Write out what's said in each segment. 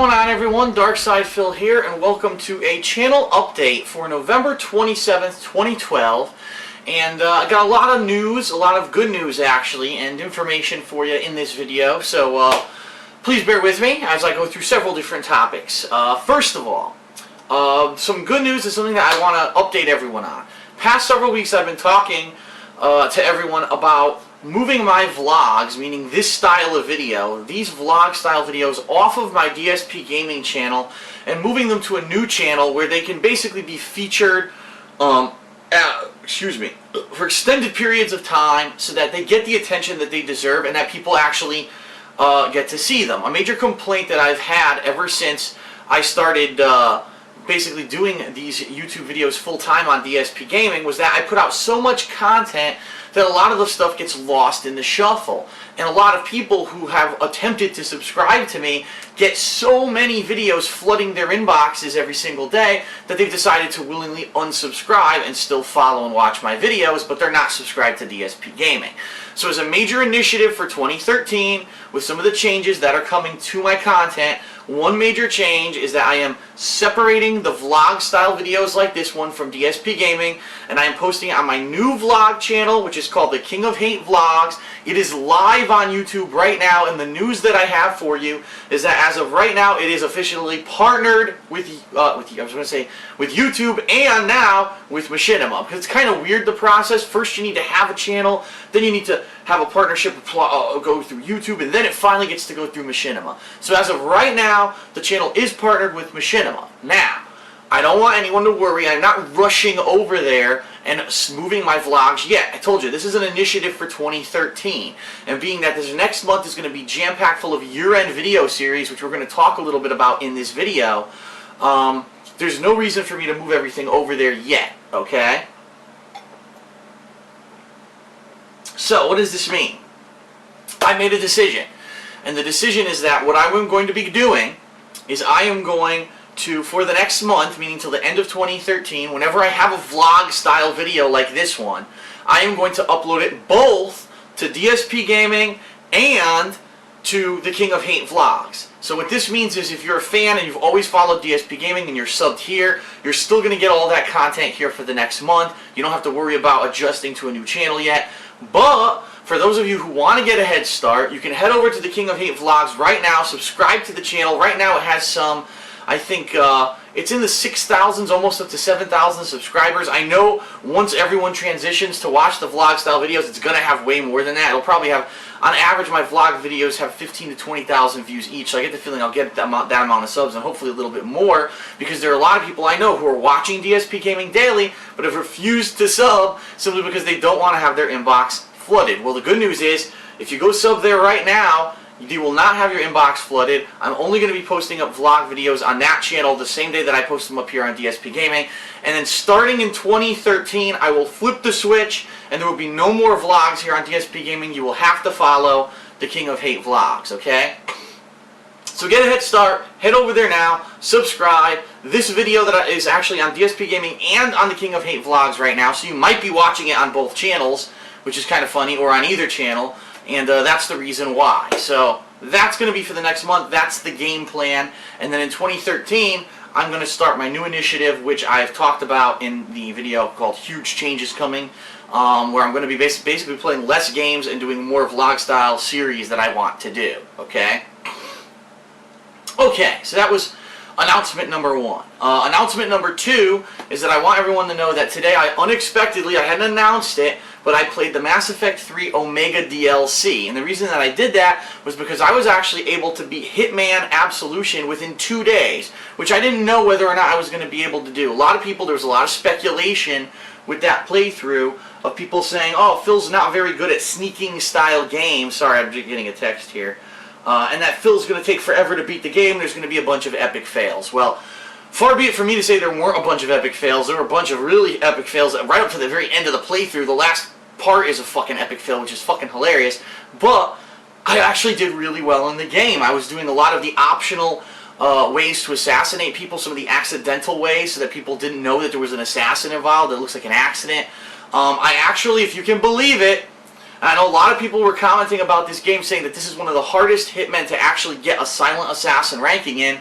going on, everyone? Darkside Phil here, and welcome to a channel update for November 27th, 2012. And I got a lot of news, a lot of good news actually, and information for you in this video. So please bear with me as I go through several different topics. First of all, some good news is something that I want to update everyone on. Past several weeks I've been talking to everyone about moving my vlogs, meaning this style of video, these vlog style videos, off of my DSPGaming channel and moving them to a new channel where they can basically be featured for extended periods of time so that they get the attention that they deserve and that people actually get to see them. A major complaint that I've had ever since I started basically doing these YouTube videos full-time on DSPGaming was that I put out so much content that a lot of the stuff gets lost in the shuffle. And a lot of people who have attempted to subscribe to me get so many videos flooding their inboxes every single day that they've decided to willingly unsubscribe and still follow and watch my videos, but they're not subscribed to DSPGaming. So as a major initiative for 2013, with some of the changes that are coming to my content, one major change is that I am separating the vlog style videos like this one from DSPGaming, and I am posting it on my new vlog channel, which is called The King of Hate Vlogs. It is live on YouTube right now, and the news that I have for you is that as of right now, it is officially partnered with YouTube and now with Machinima. Because it's kind of weird, the process. First you need to have a channel, then you need to have a partnership go through YouTube, and then it finally gets to go through Machinima. So as of right now, the channel is partnered with Machinima. Now, I don't want anyone to worry. I'm not rushing over there and moving my vlogs yet. I told you, this is an initiative for 2013. And being that this next month is going to be jam-packed full of year-end video series, which we're going to talk a little bit about in this video, there's no reason for me to move everything over there yet, okay? So, what does this mean? I made a decision. And the decision is that what I'm going to be doing is I am going to, for the next month, meaning till the end of 2013, whenever I have a vlog style video like this one, I am going to upload it both to DSPGaming and to The King of Hate Vlogs. So what this means is if you're a fan and you've always followed DSPGaming and you're subbed here, you're still going to get all that content here for the next month. You don't have to worry about adjusting to a new channel yet. But for those of you who want to get a head start, you can head over to The King of Hate Vlogs right now, subscribe to the channel. Right now it has some, I think it's in the 6,000s, almost up to 7,000 subscribers. I know once everyone transitions to watch the vlog style videos, it's going to have way more than that. It'll probably have, on average, my vlog videos have 15 to 20,000 views each, so I get the feeling I'll get that amount of subs and hopefully a little bit more, because there are a lot of people I know who are watching DSPGaming daily but have refused to sub simply because they don't want to have their inbox flooded. Well, the good news is, if you go sub there right now, you will not have your inbox flooded. I'm only going to be posting up vlog videos on that channel the same day that I post them up here on DSPGaming. And then starting in 2013, I will flip the switch and there will be no more vlogs here on DSPGaming. You will have to follow The King of Hate Vlogs, okay? So get a head start, head over there now, subscribe. This video that is actually on DSPGaming and on The King of Hate Vlogs right now, so you might be watching it on both channels, which is kind of funny, or on either channel. And that's the reason why. So that's going to be for the next month. That's the game plan. And then in 2013, I'm going to start my new initiative, which I've talked about in the video called Huge Changes Coming, where I'm going to be basically playing less games and doing more vlog-style series that I want to do. Okay? Okay, so that was announcement number one. Announcement number two is that I want everyone to know that today I hadn't announced it, but I played the Mass Effect 3 Omega DLC. And the reason that I did that was because I was actually able to beat Hitman Absolution within 2 days, which I didn't know whether or not I was going to be able to do. A lot of people, there was a lot of speculation with that playthrough of people saying, oh, Phil's not very good at sneaking style games. Sorry, I'm just getting a text here. And that Phil's going to take forever to beat the game. There's going to be a bunch of epic fails. Well, far be it from me to say there weren't a bunch of epic fails. There were a bunch of really epic fails right up to the very end of the playthrough. The last part is a fucking epic fail, which is fucking hilarious. But I actually did really well in the game. I was doing a lot of the optional ways to assassinate people, some of the accidental ways, so that people didn't know that there was an assassin involved. It looks like an accident. I actually, if you can believe it, I know a lot of people were commenting about this game saying that this is one of the hardest Hitmen to actually get a silent assassin ranking in.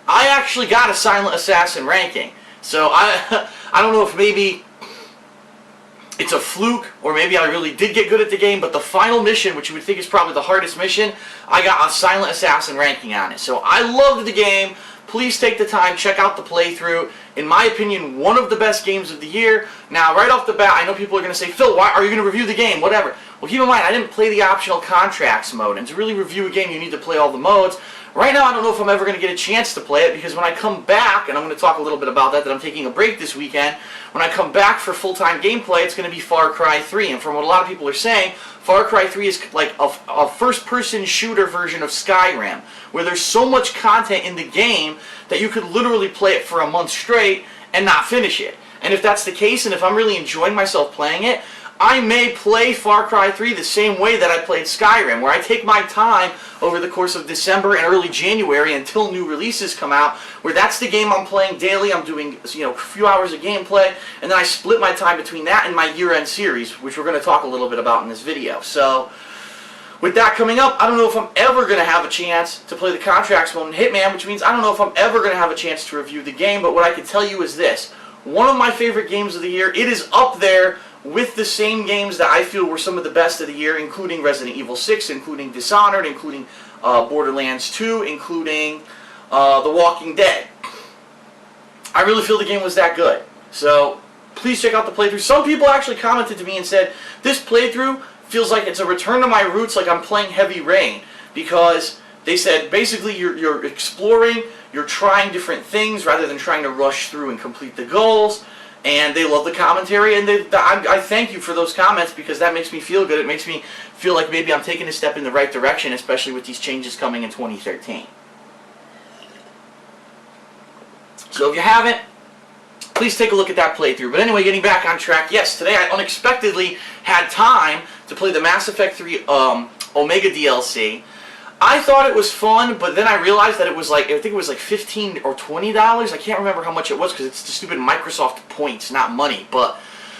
I actually got a Silent Assassin ranking. So I don't know if maybe it's a fluke, or maybe I really did get good at the game, but the final mission, which you would think is probably the hardest mission, I got a Silent Assassin ranking on it. So I loved the game. Please take the time, check out the playthrough. In my opinion, one of the best games of the year. Now, right off the bat, I know people are going to say, Phil, why are you going to review the game? Whatever. Well, keep in mind, I didn't play the optional contracts mode, and to really review a game, you need to play all the modes. Right now, I don't know if I'm ever going to get a chance to play it, because when I come back, and I'm going to talk a little bit about that I'm taking a break this weekend, when I come back for full-time gameplay, it's going to be Far Cry 3, and from what a lot of people are saying, Far Cry 3 is like a first-person shooter version of Skyrim, where there's so much content in the game that you could literally play it for a month straight and not finish it. And if that's the case, and if I'm really enjoying myself playing it, I may play Far Cry 3 the same way that I played Skyrim, where I take my time over the course of December and early January until new releases come out, where that's the game I'm playing daily. I'm doing, a few hours of gameplay, and then I split my time between that and my year-end series, which we're going to talk a little bit about in this video. So, with that coming up, I don't know if I'm ever going to have a chance to play the contracts mode in Hitman, which means I don't know if I'm ever going to have a chance to review the game, but what I can tell you is this. One of my favorite games of the year, it is up there with the same games that I feel were some of the best of the year, including Resident Evil 6, including Dishonored, including Borderlands 2, including The Walking Dead. I really feel the game was that good. So, please check out the playthrough. Some people actually commented to me and said, this playthrough feels like it's a return to my roots, like I'm playing Heavy Rain, because they said basically you're exploring, you're trying different things rather than trying to rush through and complete the goals, and they love the commentary, and I thank you for those comments, because that makes me feel good. It makes me feel like maybe I'm taking a step in the right direction, especially with these changes coming in 2013. So if you haven't, please take a look at that playthrough. But anyway, getting back on track, yes, today I unexpectedly had time to play the Mass Effect 3 Omega DLC. I thought it was fun, but then I realized that it was like, I think it was like $15 or $20. I can't remember how much it was, because it's the stupid Microsoft points, not money. But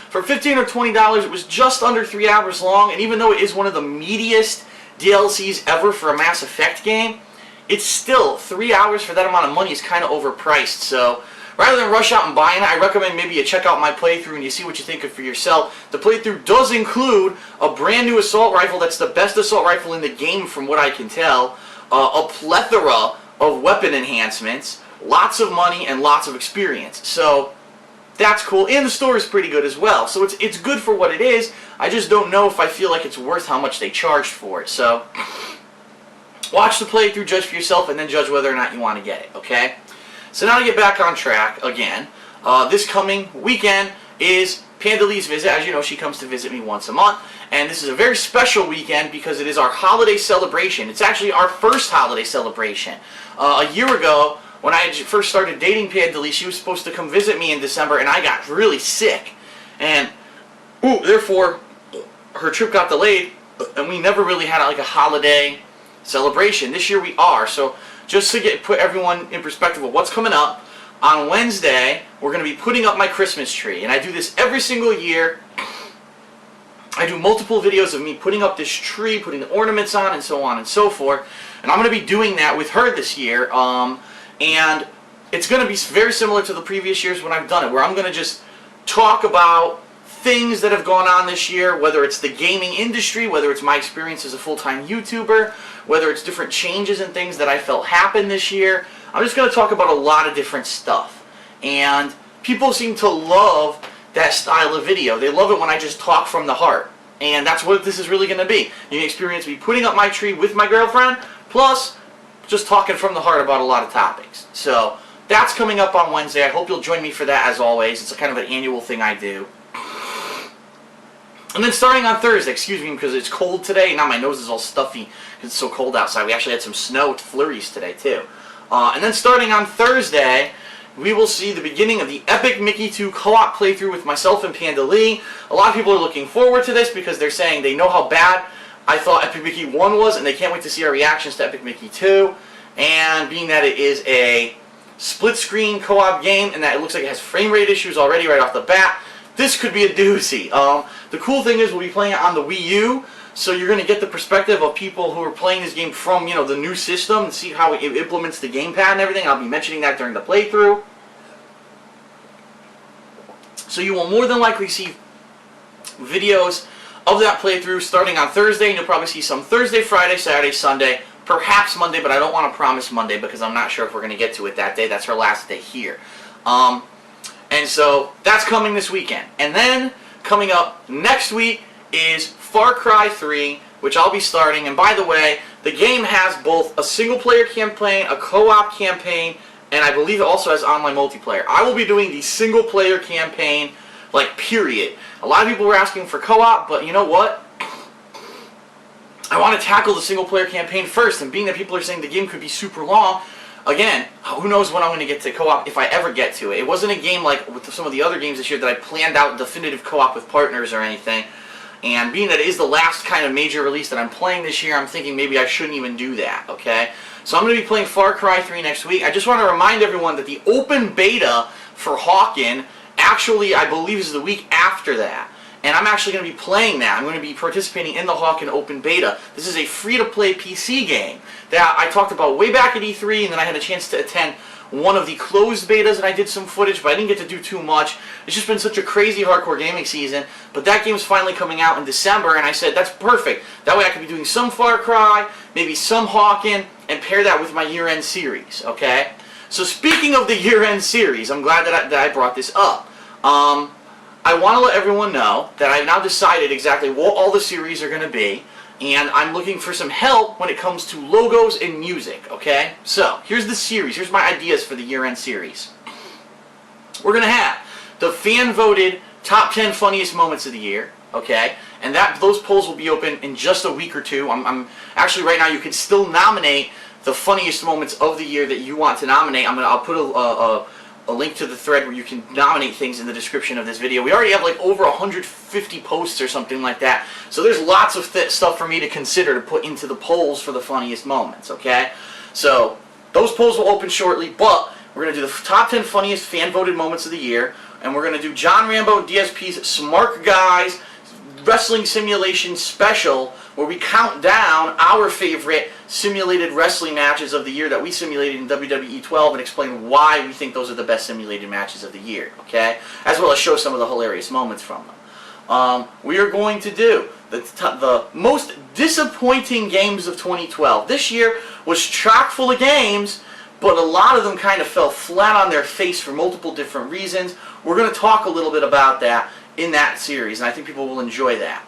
for $15 or $20, it was just under 3 hours long, and even though it is one of the meatiest DLCs ever for a Mass Effect game, it's still 3 hours for that amount of money is kind of overpriced. So rather than rush out and buying it, I recommend maybe you check out my playthrough and you see what you think of for yourself. The playthrough does include a brand new assault rifle that's the best assault rifle in the game from what I can tell, a plethora of weapon enhancements, lots of money, and lots of experience. So that's cool, and the store is pretty good as well. So it's good for what it is. I just don't know if I feel like it's worth how much they charged for it. So watch the playthrough, judge for yourself, and then judge whether or not you want to get it, okay? So now to get back on track again, this coming weekend is Pandalee's visit. As you know, she comes to visit me once a month, and this is a very special weekend because it is our holiday celebration. It's actually our first holiday celebration. A year ago, when I first started dating Pandalee, she was supposed to come visit me in December, and I got really sick, and therefore her trip got delayed, and we never really had like a holiday celebration. This year we are. So just to put everyone in perspective of what's coming up, on Wednesday we're going to be putting up my Christmas tree, and I do this every single year. I do multiple videos of me putting up this tree, putting the ornaments on, and so on and so forth, and I'm going to be doing that with her this year, and it's going to be very similar to the previous years when I've done it, where I'm going to just talk about things that have gone on this year, whether it's the gaming industry, whether it's my experience as a full-time YouTuber, whether it's different changes and things that I felt happened this year. I'm just going to talk about a lot of different stuff. And people seem to love that style of video. They love it when I just talk from the heart. And that's what this is really going to be. You can experience me putting up my tree with my girlfriend, plus just talking from the heart about a lot of topics. So that's coming up on Wednesday. I hope you'll join me for that, as always. It's a kind of an annual thing I do. And then starting on Thursday, excuse me, because it's cold today. Now my nose is all stuffy because it's so cold outside. We actually had some snow with flurries today, too. And then starting on Thursday, we will see the beginning of the Epic Mickey 2 co-op playthrough with myself and Pandalee. A lot of people are looking forward to this because they're saying they know how bad I thought Epic Mickey 1 was, and they can't wait to see our reactions to Epic Mickey 2. And being that it is a split-screen co-op game and that it looks like it has frame rate issues already right off the bat, this could be a doozy. The cool thing is we'll be playing it on the Wii U, So you're going to get the perspective of people who are playing this game from, you know, the new system and see how it implements the gamepad and everything. I'll be mentioning that during the playthrough. So you will more than likely see videos of that playthrough starting on Thursday, and you'll probably see some Thursday, Friday, Saturday, Sunday, perhaps Monday, but I don't want to promise Monday because I'm not sure if we're going to get to it that day. That's our last day here. And so that's coming this weekend. And then coming up next week is Far Cry 3, which I'll be starting. And by the way, the game has both a single-player campaign, a co-op campaign, and I believe it also has online multiplayer. I will be doing the single-player campaign, like, period. A lot of people were asking for co-op, but you know what? I want to tackle the single-player campaign first, and being that people are saying the game could be super long, again, who knows when I'm going to get to co-op, if I ever get to it. It wasn't a game like with some of the other games this year that I planned out definitive co-op with partners or anything. And being that it is the last kind of major release that I'm playing this year, I'm thinking maybe I shouldn't even do that, okay? So I'm going to be playing Far Cry 3 next week. I just want to remind everyone that the open beta for Hawken actually, I believe, is the week after that. And I'm actually going to be playing that. I'm going to be participating in the Hawken Open Beta. This is a free-to-play PC game that I talked about way back at E3, and then I had a chance to attend one of the closed betas, and I did some footage, but I didn't get to do too much. It's just been such a crazy hardcore gaming season. But that game's finally coming out in December, and I said, that's perfect. That way I could be doing some Far Cry, maybe some Hawken, and pair that with my year-end series, okay? So speaking of the year-end series, I'm glad that I brought this up. I want to let everyone know that I've now decided exactly what all the series are going to be, and I'm looking for some help when it comes to logos and music, okay? So, here's the series. Here's my ideas for the year-end series. We're going to have the fan-voted top 10 funniest moments of the year, okay? And those polls will be open in just a week or two. I'm actually, right now, you can still nominate the funniest moments of the year that you want to nominate. I'll put a link to the thread where you can nominate things in the description of this video. We already have like over 150 posts or something like that. So there's lots of stuff for me to consider to put into the polls for the funniest moments, okay? So those polls will open shortly, but we're going to do the top 10 funniest fan-voted moments of the year, and we're going to do John Rambo DSP's Smart Guys Wrestling Simulation Special, where we count down our favorite simulated wrestling matches of the year that we simulated in WWE 12 and explain why we think those are the best simulated matches of the year, okay? As well as show some of the hilarious moments from them. We are going to do the most disappointing games of 2012. This year was chock full of games, but a lot of them kind of fell flat on their face for multiple different reasons. We're going to talk a little bit about that in that series, and I think people will enjoy that.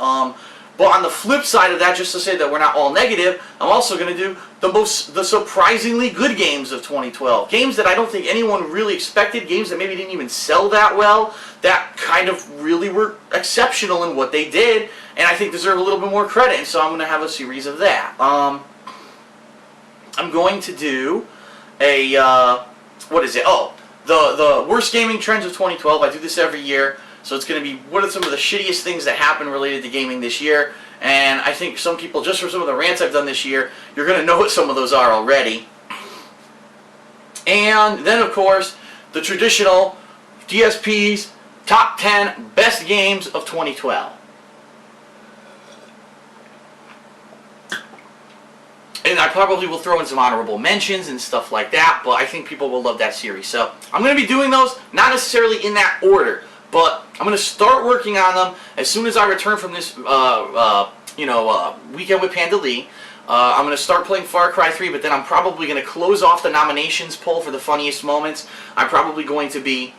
But on the flip side of that, just to say that we're not all negative, I'm also going to do the surprisingly good games of 2012. Games that I don't think anyone really expected, games that maybe didn't even sell that well, that kind of really were exceptional in what they did, and I think deserve a little bit more credit, and so I'm going to have a series of that. I'm going to do a, what is it? Oh, the worst gaming trends of 2012. I do this every year. So it's going to be what are some of the shittiest things that happened related to gaming this year. And I think some people, just from some of the rants I've done this year, you're going to know what some of those are already. And then, of course, the traditional DSP's top 10 best games of 2012. And I probably will throw in some honorable mentions and stuff like that, but I think people will love that series. So I'm going to be doing those, not necessarily in that order. But I'm going to start working on them as soon as I return from this, weekend with Panda Lee. I'm going to start playing Far Cry 3, but then I'm probably going to close off the nominations poll for the funniest moments. I'm probably going to be,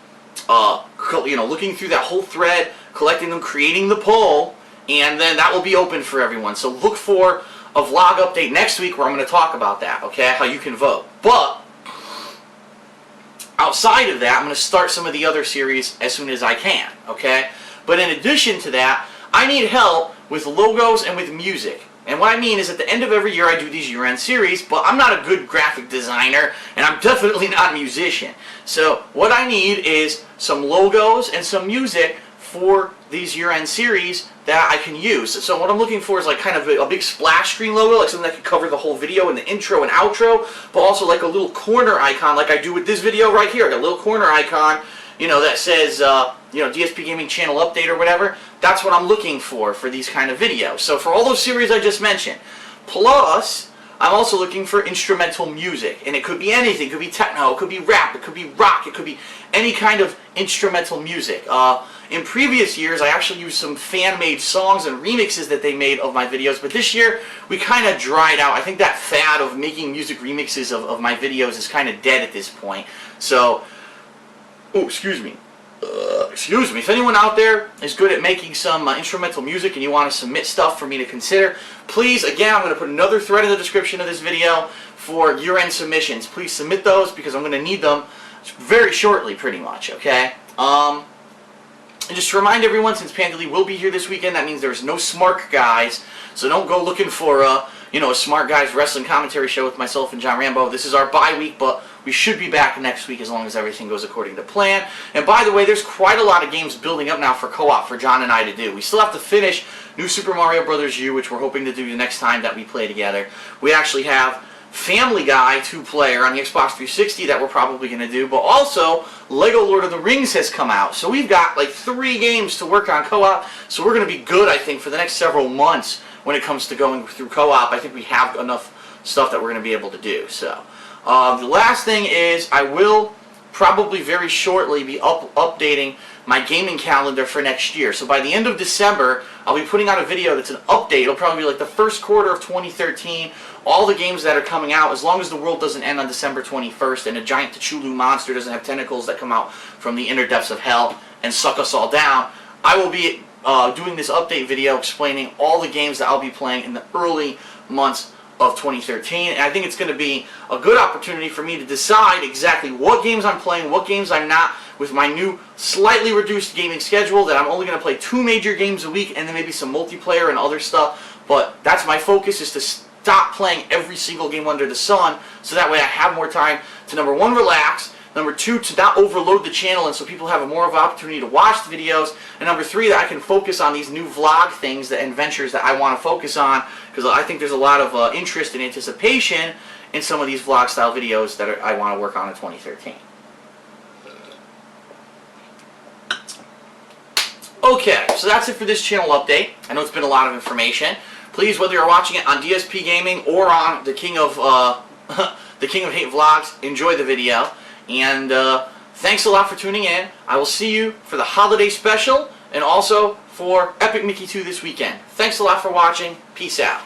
looking through that whole thread, collecting them, creating the poll, and then that will be open for everyone. So look for a vlog update next week where I'm going to talk about that, okay, how you can vote. But outside of that, I'm going to start some of the other series as soon as I can, okay? But in addition to that, I need help with logos and with music. And what I mean is at the end of every year I do these year-end series, but I'm not a good graphic designer, and I'm definitely not a musician. So what I need is some logos and some music for these year-end series that I can use. So what I'm looking for is like kind of a big splash screen logo, like something that could cover the whole video and the intro and outro, but also like a little corner icon like I do with this video right here, like a little corner icon, that says, DSP Gaming channel update or whatever, that's what I'm looking for these kind of videos. So for all those series I just mentioned, plus I'm also looking for instrumental music, and it could be anything. It could be techno, it could be rap, it could be rock, it could be any kind of instrumental music. In previous years, I actually used some fan-made songs and remixes that they made of my videos, but this year we kind of dried out. I think that fad of making music remixes of my videos is kind of dead at this point. So, excuse me. If anyone out there is good at making some instrumental music and you want to submit stuff for me to consider, please, again, I'm going to put another thread in the description of this video for year-end submissions. Please submit those because I'm going to need them very shortly, pretty much, okay? And just to remind everyone, since Pandely will be here this weekend, that means there's no Smart Guys, so don't go looking for a Smart Guys wrestling commentary show with myself and John Rambo. This is our bye week, but we should be back next week as long as everything goes according to plan. And by the way, there's quite a lot of games building up now for co-op for John and I to do. We still have to finish New Super Mario Bros. U, which we're hoping to do the next time that we play together. We actually have Family Guy 2-player on the Xbox 360 that we're probably going to do, but also Lego Lord of the Rings has come out. So we've got like 3 games to work on co-op, so we're going to be good, I think, for the next several months when it comes to going through co-op. I think we have enough stuff that we're going to be able to do. So the last thing is I will probably very shortly be updating my gaming calendar for next year. So by the end of December, I'll be putting out a video that's an update. It'll probably be like the first quarter of 2013, all the games that are coming out, as long as the world doesn't end on December 21st and a giant Cthulhu monster doesn't have tentacles that come out from the inner depths of hell and suck us all down. I will be doing this update video explaining all the games that I'll be playing in the early months of 2013, and I think it's going to be a good opportunity for me to decide exactly what games I'm playing, what games I'm not, with my new slightly reduced gaming schedule that I'm only going to play 2 major games a week and then maybe some multiplayer and other stuff. But that's my focus, is to stop playing every single game under the sun, so that way I have more time to, number 1, relax, number 2, to not overload the channel and so people have more of an opportunity to watch the videos, and number 3, that I can focus on these new vlog things and ventures that I want to focus on, because I think there's a lot of interest and anticipation in some of these vlog style videos that I want to work on in 2013. Okay, so that's it for this channel update. I know it's been a lot of information. Please, whether you're watching it on DSP Gaming or on the King of the King of Hate Vlogs, enjoy the video. And thanks a lot for tuning in. I will see you for the holiday special and also for Epic Mickey 2 this weekend. Thanks a lot for watching. Peace out.